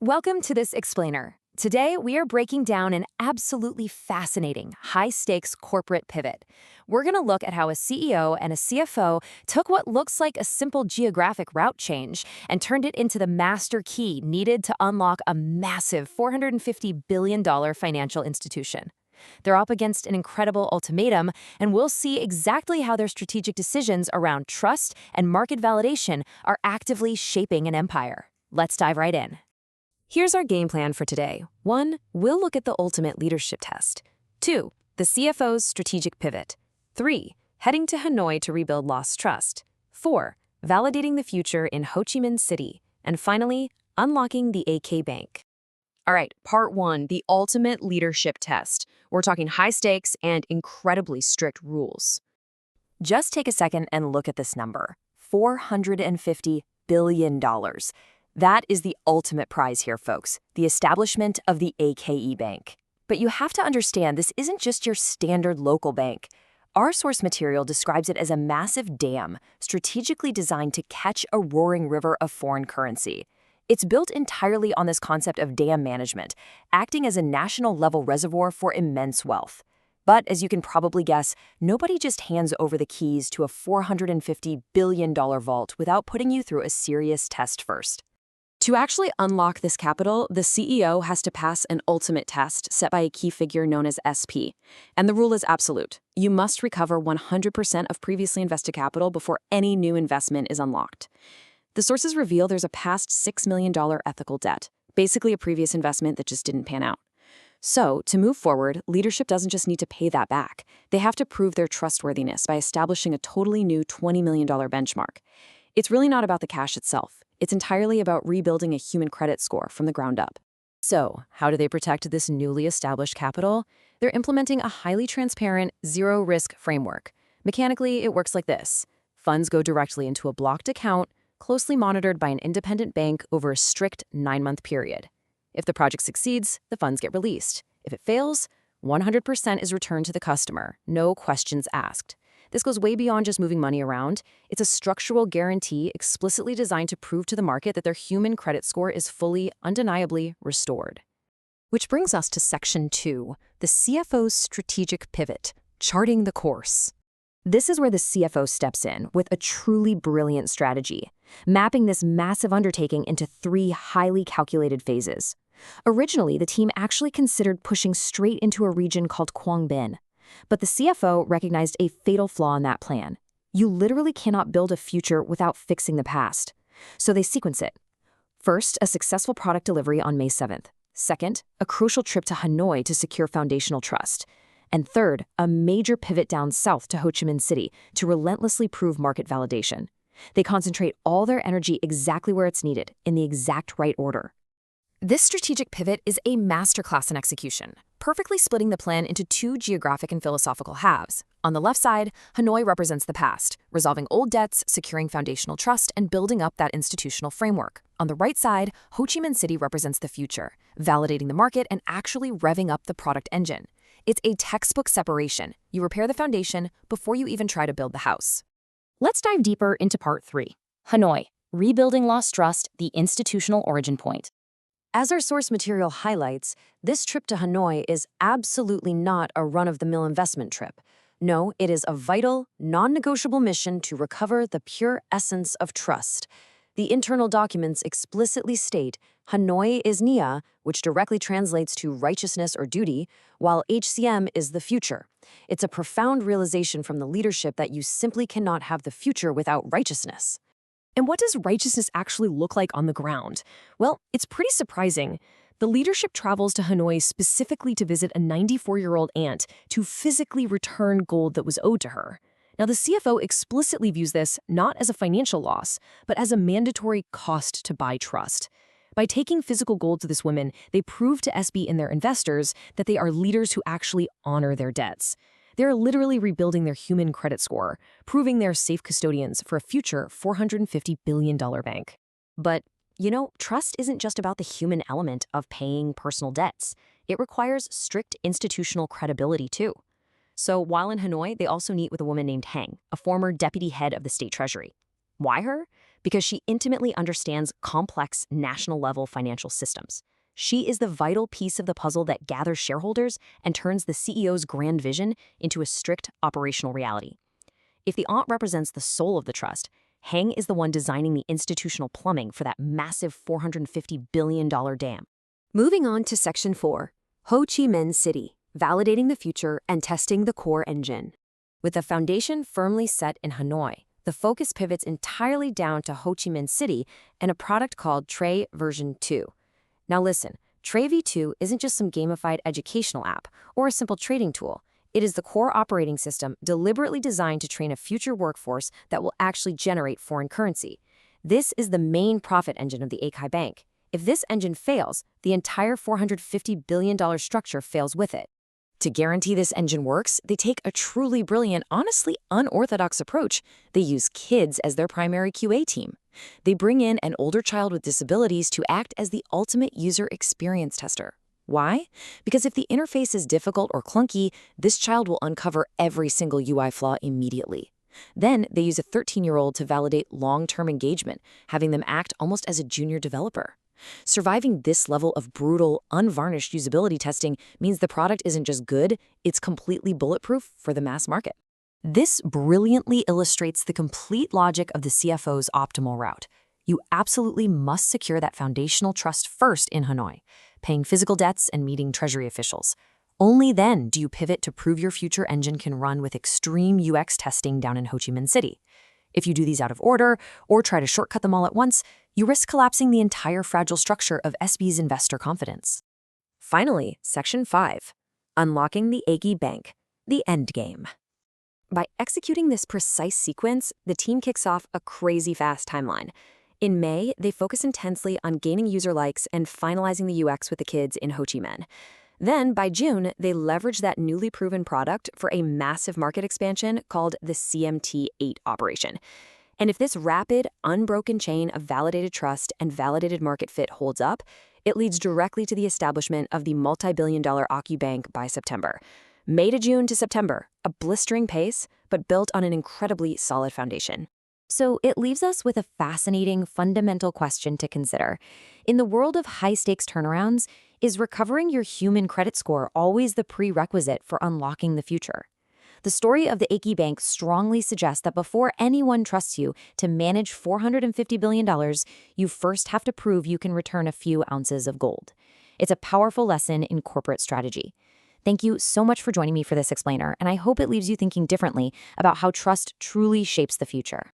Welcome to this explainer. Today, we are breaking down an absolutely fascinating, high-stakes corporate pivot. We're going to look at how a CEO and a CFO took what looks like a simple geographic route change and turned it into the master key needed to unlock a massive $450 billion financial institution. They're up against an incredible ultimatum, and we'll see exactly how their strategic decisions around trust and market validation are actively shaping an empire. Let's dive right in. Here's our game plan for today. 1. We'll look at the ultimate leadership test. 2. The CFO's strategic pivot. 3. Heading to Hanoi to rebuild lost trust. 4. Validating the future in Ho Chi Minh City. And finally, unlocking the AK Bank. All right, part 1, the ultimate leadership test. We're talking high stakes and incredibly strict rules. Just take a second and look at this number. $450 billion. That is the ultimate prize here, folks, the establishment of the AKE Bank. But you have to understand, this isn't just your standard local bank. Our source material describes it as a massive dam, strategically designed to catch a roaring river of foreign currency. It's built entirely on this concept of dam management, acting as a national-level reservoir for immense wealth. But as you can probably guess, nobody just hands over the keys to a $450 billion vault without putting you through a serious test first. To actually unlock this capital, the CEO has to pass an ultimate test set by a key figure known as SP. And the rule is absolute. You must recover 100% of previously invested capital before any new investment is unlocked. The sources reveal there's a past $6 million ethical debt, basically a previous investment that just didn't pan out. So, to move forward, leadership doesn't just need to pay that back. They have to prove their trustworthiness by establishing a totally new $20 million benchmark. It's really not about the cash itself. It's entirely about rebuilding a human credit score from the ground up. So, how do they protect this newly established capital? They're implementing a highly transparent, zero-risk framework. Mechanically, it works like this. Funds go directly into a blocked account, closely monitored by an independent bank over a strict 9-month period. If the project succeeds, the funds get released. If it fails, 100% is returned to the customer, no questions asked. This goes way beyond just moving money around. It's a structural guarantee explicitly designed to prove to the market that their human credit score is fully, undeniably restored. Which brings us to Section 2, the CFO's strategic pivot, charting the course. This is where the CFO steps in with a truly brilliant strategy, mapping this massive undertaking into 3 highly calculated phases. Originally, the team actually considered pushing straight into a region called Quang Binh. But the CFO recognized a fatal flaw in that plan. You literally cannot build a future without fixing the past. So they sequence it. First, a successful product delivery on May 7th. Second, a crucial trip to Hanoi to secure foundational trust. And third, a major pivot down south to Ho Chi Minh City to relentlessly prove market validation. They concentrate all their energy exactly where it's needed, in the exact right order. This strategic pivot is a masterclass in execution, perfectly splitting the plan into 2 geographic and philosophical halves. On the left side, Hanoi represents the past, resolving old debts, securing foundational trust, and building up that institutional framework. On the right side, Ho Chi Minh City represents the future, validating the market and actually revving up the product engine. It's a textbook separation. You repair the foundation before you even try to build the house. Let's dive deeper into part 3. Hanoi, rebuilding lost trust, the institutional origin point. As our source material highlights, this trip to Hanoi is absolutely not a run-of-the-mill investment trip. No, it is a vital, non-negotiable mission to recover the pure essence of trust. The internal documents explicitly state Hanoi is Nia, which directly translates to righteousness or duty, while HCM is the future. It's a profound realization from the leadership that you simply cannot have the future without righteousness. And what does righteousness actually look like on the ground? Well, it's pretty surprising. The leadership travels to Hanoi specifically to visit a 94-year-old aunt to physically return gold that was owed to her. Now, the CFO explicitly views this not as a financial loss, but as a mandatory cost to buy trust. By taking physical gold to this woman, they prove to SB and their investors that they are leaders who actually honor their debts. They're literally rebuilding their human credit score, proving they're safe custodians for a future $450 billion bank. But, trust isn't just about the human element of paying personal debts. It requires strict institutional credibility, too. So while in Hanoi, they also meet with a woman named Heng, a former deputy head of the state treasury. Why her? because she intimately understands complex national-level financial systems. She is the vital piece of the puzzle that gathers shareholders and turns the CEO's grand vision into a strict operational reality. If the aunt represents the soul of the trust, Heng is the one designing the institutional plumbing for that massive $450 billion dam. Moving on to Section 4, Ho Chi Minh City, validating the future and testing the core engine. With the foundation firmly set in Hanoi, the focus pivots entirely down to Ho Chi Minh City and a product called Tray version 2. Now listen, Tray V2 isn't just some gamified educational app or a simple trading tool. It is the core operating system deliberately designed to train a future workforce that will actually generate foreign currency. This is the main profit engine of the Akai Bank. If this engine fails, the entire $450 billion structure fails with it. To guarantee this engine works, they take a truly brilliant, honestly unorthodox approach. They use kids as their primary QA team. They bring in an older child with disabilities to act as the ultimate user experience tester. Why? Because if the interface is difficult or clunky, this child will uncover every single UI flaw immediately. Then they use a 13-year-old to validate long-term engagement, having them act almost as a junior developer. Surviving this level of brutal, unvarnished usability testing means the product isn't just good, it's completely bulletproof for the mass market. This brilliantly illustrates the complete logic of the CFO's optimal route. You absolutely must secure that foundational trust first in Hanoi, paying physical debts and meeting treasury officials. Only then do you pivot to prove your future engine can run with extreme UX testing down in Ho Chi Minh City. If you do these out of order or try to shortcut them all at once, you risk collapsing the entire fragile structure of SB's investor confidence. Finally, Section 5, Unlocking the Akai Bank, the Endgame. By executing this precise sequence, the team kicks off a crazy fast timeline. In May, they focus intensely on gaining user likes and finalizing the UX with the kids in Ho Chi Minh. Then, by June, they leverage that newly proven product for a massive market expansion called the CMT8 operation. And if this rapid, unbroken chain of validated trust and validated market fit holds up, it leads directly to the establishment of the multi-billion-dollar Akai Bank by September. May to June to September, a blistering pace, but built on an incredibly solid foundation. So it leaves us with a fascinating, fundamental question to consider. In the world of high-stakes turnarounds, is recovering your human credit score always the prerequisite for unlocking the future? The story of the Akai Bank strongly suggests that before anyone trusts you to manage $450 billion, you first have to prove you can return a few ounces of gold. It's a powerful lesson in corporate strategy. Thank you so much for joining me for this explainer, and I hope it leaves you thinking differently about how trust truly shapes the future.